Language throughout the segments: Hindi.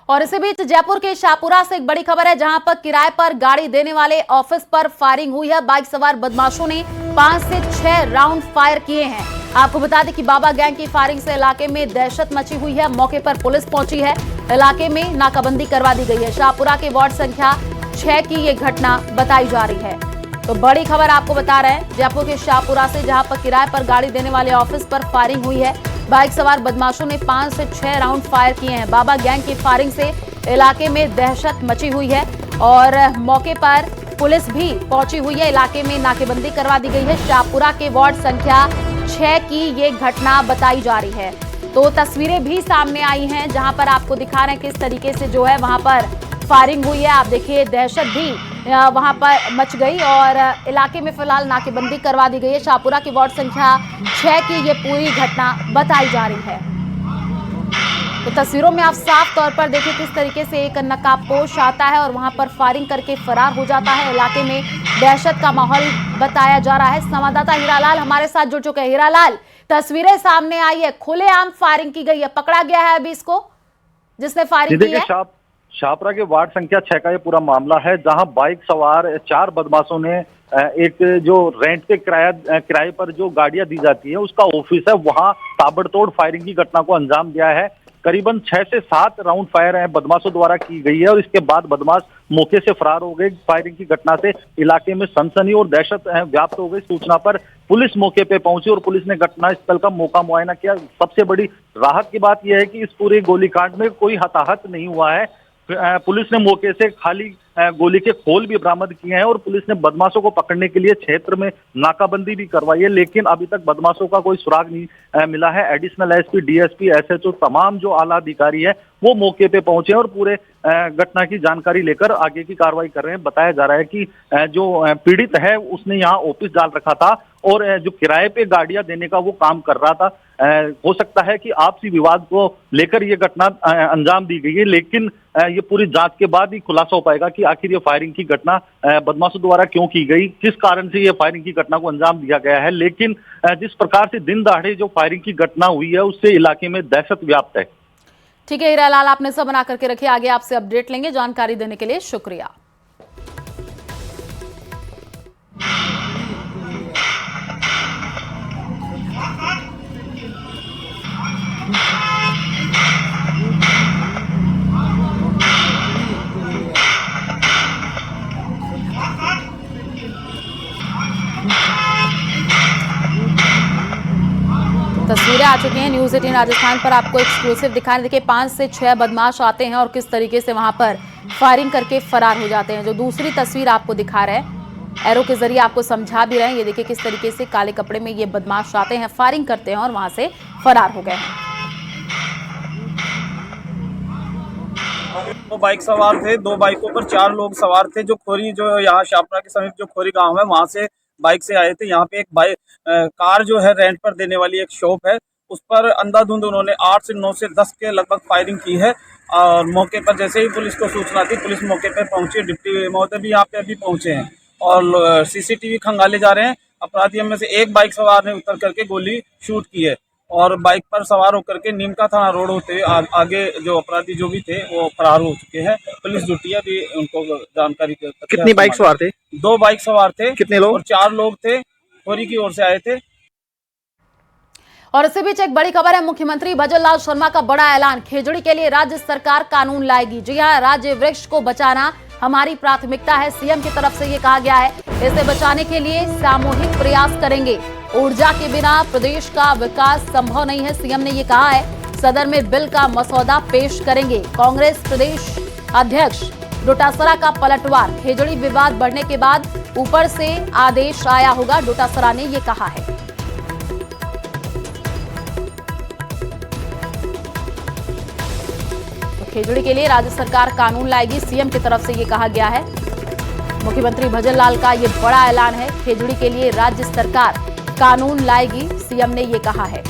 और इसी बीच जयपुर के शाहपुरा से एक बड़ी खबर है, जहां पर किराए पर गाड़ी देने वाले ऑफिस पर फायरिंग हुई है। बाइक सवार बदमाशों ने 5 से 6 राउंड फायर किए हैं। आपको बता दें कि बाबा गैंग की फायरिंग से इलाके में दहशत मची हुई है। मौके पर पुलिस पहुंची है, इलाके में नाकाबंदी करवा दी गई है। शाहपुरा के वार्ड संख्या 6 की ये घटना बताई जा रही है। तो बड़ी खबर आपको बता रहे हैं जयपुर के शाहपुरा से, जहां पर किराए पर गाड़ी देने वाले ऑफिस पर फायरिंग हुई है। बाइक सवार बदमाशों ने 5 से 6 राउंड फायर किए हैं। बाबा गैंग की फायरिंग से इलाके में दहशत मची हुई है और मौके पर पुलिस भी पहुंची हुई है। इलाके में नाकेबंदी करवा दी गई है। शाहपुरा के वार्ड संख्या 6 की ये घटना बताई जा रही है। तो तस्वीरें भी सामने आई हैं, जहां पर आपको दिखा रहे हैं किस तरीके से जो है वहां पर फायरिंग हुई है। आप देखिए दहशत भी वहां पर मच गई और इलाके में फिलहाल नाकेबंदी करवा दी गई है। शाहपुरा की वार्ड संख्या 6 की ये पूरी घटना बताई जा रही है। तो तस्वीरों में आप साफ तौर पर देखिए किस तरीके से एक नकाबपोश आता है और वहां पर फायरिंग करके फरार हो जाता है। इलाके में दहशत का माहौल बताया जा रहा है। संवाददाता हीरालाल हमारे साथ जुड़ चुके हैं। हीरालाल, तस्वीरें सामने आई है, खुलेआम फायरिंग की गई है, पकड़ा गया है अभी इसको जिसने फायरिंग की है? शाहपुरा के वार्ड संख्या 6 का ये पूरा मामला है, जहां बाइक सवार 4 बदमाशों ने एक जो रेंट पे किराए पर जो गाड़ियां दी जाती है उसका ऑफिस है, वहां ताबड़तोड़ फायरिंग की घटना को अंजाम दिया है। करीबन 6 से 7 राउंड फायर बदमाशों द्वारा की गई है और इसके बाद बदमाश मौके से फरार हो गए। फायरिंग की घटना से इलाके में सनसनी और दहशत व्याप्त हो गई। सूचना पर पुलिस मौके पे पहुंची और पुलिस ने घटनास्थल का मौका मुआयना किया। सबसे बड़ी राहत की बात यह है कि इस पूरे गोलीकांड में कोई हताहत नहीं हुआ है। पुलिस ने मौके से खाली गोली के खोल भी बरामद किए हैं और पुलिस ने बदमाशों को पकड़ने के लिए क्षेत्र में नाकाबंदी भी करवाई है, लेकिन अभी तक बदमाशों का कोई सुराग नहीं मिला है। एडिशनल एसपी, डीएसपी, एसएचओ तमाम जो आला अधिकारी है वो मौके पे पहुंचे और पूरे घटना की जानकारी लेकर आगे की कार्रवाई कर रहे हैं। बताया जा रहा है कि जो पीड़ित है उसने यहाँ ऑफिस डाल रखा था और जो किराए पे गाड़ियां देने का वो काम कर रहा था। हो सकता है कि आपसी विवाद को लेकर ये घटना अंजाम दी गई है, लेकिन ये पूरी जांच के बाद ही खुलासा हो पाएगा कि आखिर ये फायरिंग की घटना बदमाशों द्वारा क्यों की गई, किस कारण से ये फायरिंग की घटना को अंजाम दिया गया है। लेकिन जिस प्रकार से दिन दहाड़े जो फायरिंग की घटना हुई है उससे इलाके में दहशत व्याप्त है। ठीक है हीरालाल, आपने सब बना करके रखिए, आगे आपसे अपडेट लेंगे। जानकारी देने के लिए शुक्रिया। तस्वीरें आ चुकी हैं न्यूज़ 18 राजस्थान पर, आपको एक्सक्लूसिव दिखाने। देखिए 5 से 6 बदमाश आते हैं और किस तरीके से वहां पर फायरिंग करके फरार हो जाते हैं। जो दूसरी तस्वीर आपको दिखा रहे हैं, एरो के जरिए आपको समझा भी रहे हैं। ये देखिए किस तरीके से काले कपड़े में ये बदमाश आते हैं, फायरिंग करते हैं और वहां से फरार हो गए हैं। 2 बाइक सवार थे, 2 बाइकों पर 4 लोग सवार थे। जो खोरी, जो यहाँ शाहपुरा के समीप जो खोरी गांव है, वहां से बाइक से आए थे। यहाँ पे एक कार जो है रेंट पर देने वाली एक शॉप है, उस पर अंधाधुंध उन्होंने 8 से 9 से 10 के लगभग फायरिंग की है। और मौके पर जैसे ही पुलिस को सूचना दी, पुलिस मौके पर पहुंची। डिप्टी महोदय भी यहाँ पे अभी पहुंचे हैं और सीसीटीवी खंगाले जा रहे हैं। अपराधियों में से एक बाइक सवार ने उतर करके गोली शूट की है और बाइक पर सवार होकर के नीमका थाना रोड होते हुए आगे जो अपराधी जो भी थे वो फरार हो चुके हैं। पुलिस जुटी है अभी उनको जानकारी। कितनी बाइक सवार थे? 2 बाइक सवार थे। कितने लोग? और 4 लोग थे, खोरी की ओर से आए थे। और इसी बीच एक बड़ी खबर है, मुख्यमंत्री भजनलाल शर्मा का बड़ा ऐलान। खेजड़ी के लिए राज्य सरकार कानून लाएगी। जी हां, राज्य वृक्ष को बचाना हमारी प्राथमिकता है, सीएम की तरफ से ये कहा गया है। इसे बचाने के लिए सामूहिक प्रयास करेंगे। ऊर्जा के बिना प्रदेश का विकास संभव नहीं है, सीएम ने ये कहा है। सदन में बिल का मसौदा पेश करेंगे। कांग्रेस प्रदेश अध्यक्ष डोटासरा का पलटवार। खेजड़ी विवाद बढ़ने के बाद ऊपर से आदेश आया होगा, डोटासरा ने ये कहा है। खेजड़ी के लिए राज्य सरकार कानून लाएगी, सीएम की तरफ से ये कहा गया है। मुख्यमंत्री भजनलाल का ये बड़ा ऐलान है। खेजड़ी के लिए राज्य सरकार कानून लाएगी, सीएम ने ये कहा है।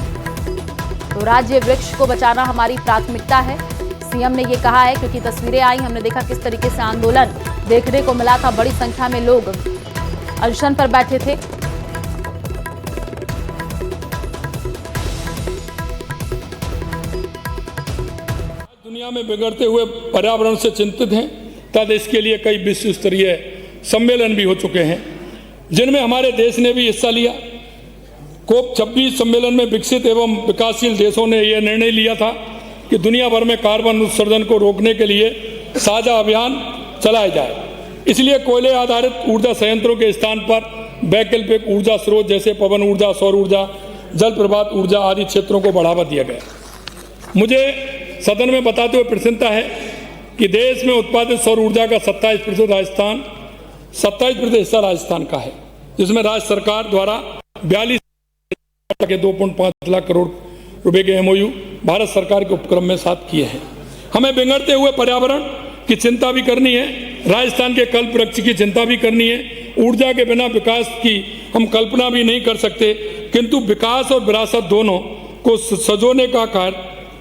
तो राज्य वृक्ष को बचाना हमारी प्राथमिकता है, सीएम ने ये कहा है। क्योंकि तस्वीरें आई, हमने देखा किस तरीके से आंदोलन देखने को मिला था। बड़ी संख्या में लोग अनशन पर बैठे थे। दुनिया दुनिया में बिगड़ते हुए पर्यावरण से चिंतित हैं तथा इसके लिए कई विश्व स्तरीय सम्मेलन भी हो चुके हैं, जिनमें हमारे देश ने भी हिस्सा लिया। कोप 26 सम्मेलन में विकसित एवं विकासशील देशों ने यह निर्णय लिया था कि दुनिया भर में कार्बन उत्सर्जन को रोकने के लिए साझा अभियान चलाया जाए। इसलिए कोयले आधारित ऊर्जा संयंत्रों के स्थान पर वैकल्पिक ऊर्जा स्रोत जैसे पवन ऊर्जा, सौर ऊर्जा, जल प्रपात ऊर्जा आदि क्षेत्रों को बढ़ावा दिया गया। मुझे सदन में बताते हुए प्रसन्नता है कि देश में उत्पादित सौर ऊर्जा का 27% हिस्सा राजस्थान का है, जिसमें राज्य सरकार द्वारा 42 के 2.5 लाख करोड़ रुपए के MOU भारत सरकार के उपक्रम में साथ किए हैं। हमें बिगड़ते हुए पर्यावरण की चिंता भी करनी है, राजस्थान के कल्प वृक्ष की चिंता भी करनी है। ऊर्जा के बिना विकास की हम कल्पना भी नहीं कर सकते, किंतु विकास और विरासत दोनों को सजोने का कार्य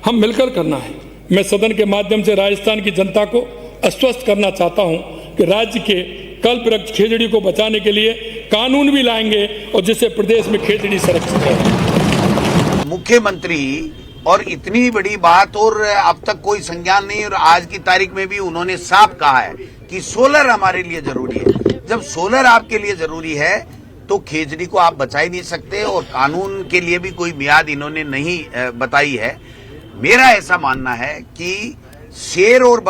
हम मिलकर करना है। मैं सदन के माध्यम से राजस्थान की जनता को आश्वस्त करना चाहता हूं कि राज्य के कल्प वृक्ष खेजड़ी को बचाने के लिए कानून भी लाएंगे और जिससे प्रदेश में खेजड़ी संरक्षित है। मुख्यमंत्री और इतनी बड़ी बात और अब तक कोई संज्ञान नहीं, और आज की तारीख में भी उन्होंने साफ कहा है कि सोलर हमारे लिए जरूरी है। जब सोलर आपके लिए जरूरी है तो खेजड़ी को आप बचा ही नहीं सकते, और कानून के लिए भी कोई मियाद इन्होंने नहीं बताई है। मेरा ऐसा मानना है कि शेर और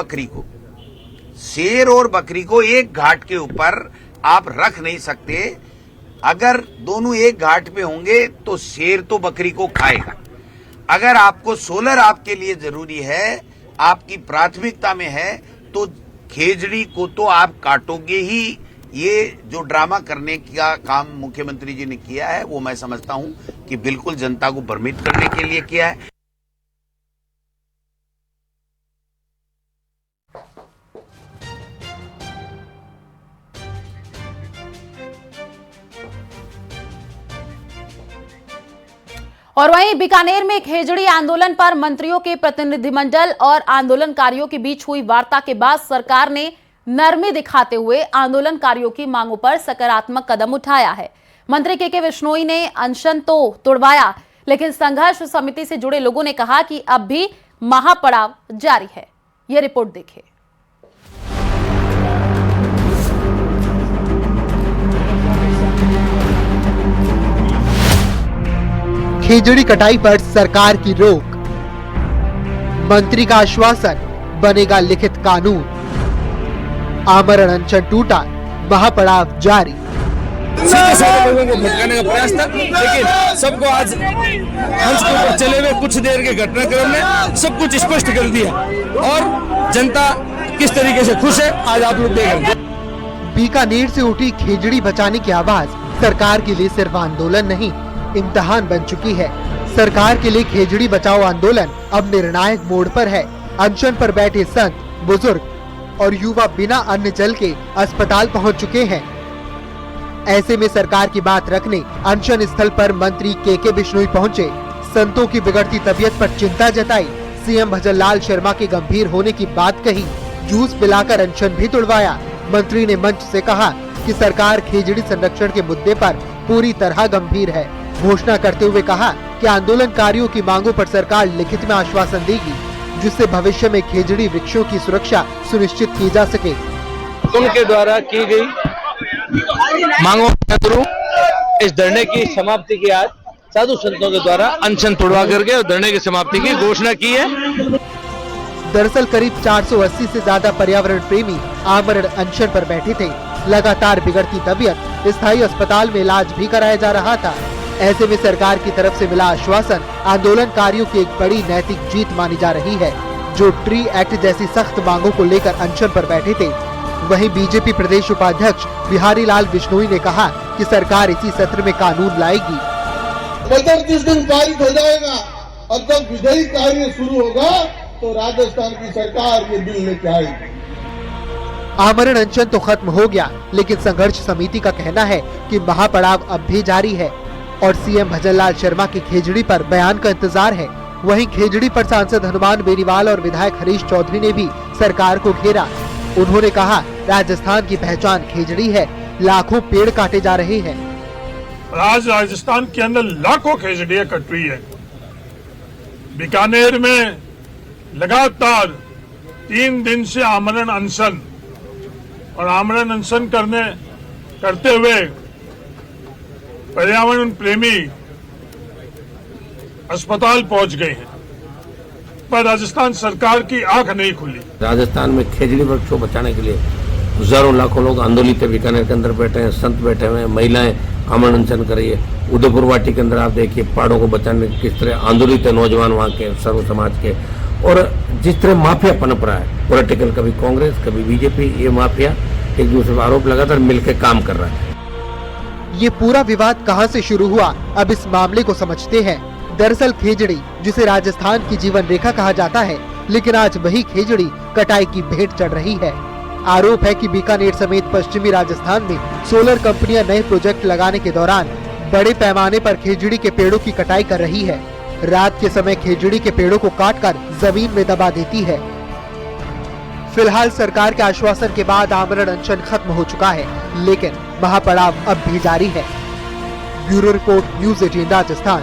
बकरी को एक घाट के ऊपर आप रख नहीं सकते। अगर दोनों एक घाट पे होंगे तो शेर तो बकरी को खाएगा। अगर आपको सोलर आपके लिए जरूरी है, आपकी प्राथमिकता में है, तो खेजड़ी को तो आप काटोगे ही। ये जो ड्रामा करने का काम मुख्यमंत्री जी ने किया है वो मैं समझता हूं कि बिल्कुल जनता को भ्रमित करने के लिए किया है। और वहीं बीकानेर में खेजड़ी आंदोलन पर मंत्रियों के प्रतिनिधिमंडल और आंदोलनकारियों के बीच हुई वार्ता के बाद सरकार ने नरमी दिखाते हुए आंदोलनकारियों की मांगों पर सकारात्मक कदम उठाया है। मंत्री के बिश्नोई ने अनशन तो तुड़वाया, लेकिन संघर्ष समिति से जुड़े लोगों ने कहा कि अब भी महापड़ाव जारी है। यह रिपोर्ट देखिए। खेजड़ी कटाई पर सरकार की रोक, मंत्री का आश्वासन बनेगा लिखित कानून, आमरण अनशन टूटा, महापड़ाव जारी। लोगों को भटकाने का प्रयास था, लेकिन सबको आज हंस के ऊपर चले हुए कुछ देर के घटनाक्रम ने सब कुछ स्पष्ट कर दिया और जनता किस तरीके से खुश है आज आप लोग देख रहे हैं। बीकानेर से उठी खेजड़ी बचाने की आवाज सरकार के लिए सिर्फ आंदोलन नहीं, इम्तिहान बन चुकी है। सरकार के लिए खेजड़ी बचाओ आंदोलन अब निर्णायक मोड़ पर है। अनशन पर बैठे संत, बुजुर्ग और युवा बिना अन्न जल के अस्पताल पहुंच चुके हैं। ऐसे में सरकार की बात रखने अनशन स्थल पर मंत्री के बिश्नोई पहुंचे। संतों की बिगड़ती तबीयत पर चिंता जताई, सीएम भजनलाल शर्मा के गंभीर होने की बात कही, जूस पिलाकर अनशन भी तुड़वाया। मंत्री ने मंच से कहा कि सरकार खेजड़ी संरक्षण के मुद्दे पर पूरी तरह गंभीर है। घोषणा करते हुए कहा कि आंदोलनकारियों की मांगों पर सरकार लिखित में आश्वासन देगी, जिससे भविष्य में खेजड़ी वृक्षों की सुरक्षा सुनिश्चित की जा सके। उनके द्वारा की गई मांगों के अनुरूप इस धरने की समाप्ति की आज साधु संतों के द्वारा अनशन तोड़वा करके और धरने की समाप्ति की घोषणा की है। दरअसल करीब 480 से ज्यादा पर्यावरण प्रेमी आमरण अनशन पर बैठे थे। लगातार बिगड़ती तबीयत, स्थायी अस्पताल में इलाज भी कराया जा रहा था। ऐसे में सरकार की तरफ से मिला आश्वासन आंदोलनकारियों की एक बड़ी नैतिक जीत मानी जा रही है, जो ट्री एक्ट जैसी सख्त मांगों को लेकर अनशन पर बैठे थे। वहीं बीजेपी प्रदेश उपाध्यक्ष बिहारी लाल बिश्नोई ने कहा कि सरकार इसी सत्र में कानून लाएगी। बजट जिस दिन पारित हो जाएगा और जब विधायी कार्य शुरू होगा तो राजस्थान की सरकार ये बिल लेके आएगी। आमरण अनशन तो खत्म हो गया, लेकिन संघर्ष समिति का कहना है कि महापड़ाव अब भी जारी है और सीएम भजनलाल शर्मा की खेजड़ी पर बयान का इंतजार है। वहीं खेजड़ी पर सांसद हनुमान बेनीवाल और विधायक हरीश चौधरी ने भी सरकार को घेरा। उन्होंने कहा, राजस्थान की पहचान खेजड़ी है, लाखों पेड़ काटे जा रहे हैं। आज राजस्थान के अंदर लाखों खेजड़ियां कट रही है। बीकानेर में लगातार 3 दिन से आमरण अनशन और आमरण अनशन करते हुए पर्यावरण प्रेमी अस्पताल पहुंच गए हैं, पर राजस्थान सरकार की आंख नहीं खुली। राजस्थान में खेजड़ी वृक्ष को बचाने के लिए हजारों लाखों लोग आंदोलित बीकानेर के अंदर बैठे हैं, संत बैठे हुए हैं, महिलाएं आमरण अनशन कर रही है। उदयपुर वाटी के अंदर आप देखिए पहाड़ों को बचाने किस तरह आंदोलित है नौजवान वहाँ के सर्व समाज के, और जिस तरह माफिया पनप रहा है पॉलिटिकल, कभी कांग्रेस कभी बीजेपी, ये माफिया एक दूसरे पर आरोप लगातार मिलकर काम कर रहा है। ये पूरा विवाद कहां से शुरू हुआ, अब इस मामले को समझते हैं। दरअसल खेजड़ी, जिसे राजस्थान की जीवन रेखा कहा जाता है, लेकिन आज वही खेजड़ी कटाई की भेंट चढ़ रही है। आरोप है कि बीकानेर समेत पश्चिमी राजस्थान में सोलर कंपनियां नए प्रोजेक्ट लगाने के दौरान बड़े पैमाने पर खेजड़ी के पेड़ों की कटाई कर रही है। रात के समय खेजड़ी के पेड़ों को काटकर जमीन में दबा देती है। फिलहाल सरकार के आश्वासन के बाद आमरण अनशन खत्म हो चुका है, लेकिन महापड़ाव अब भी जारी है। Bureau report, news 18 Rajasthan.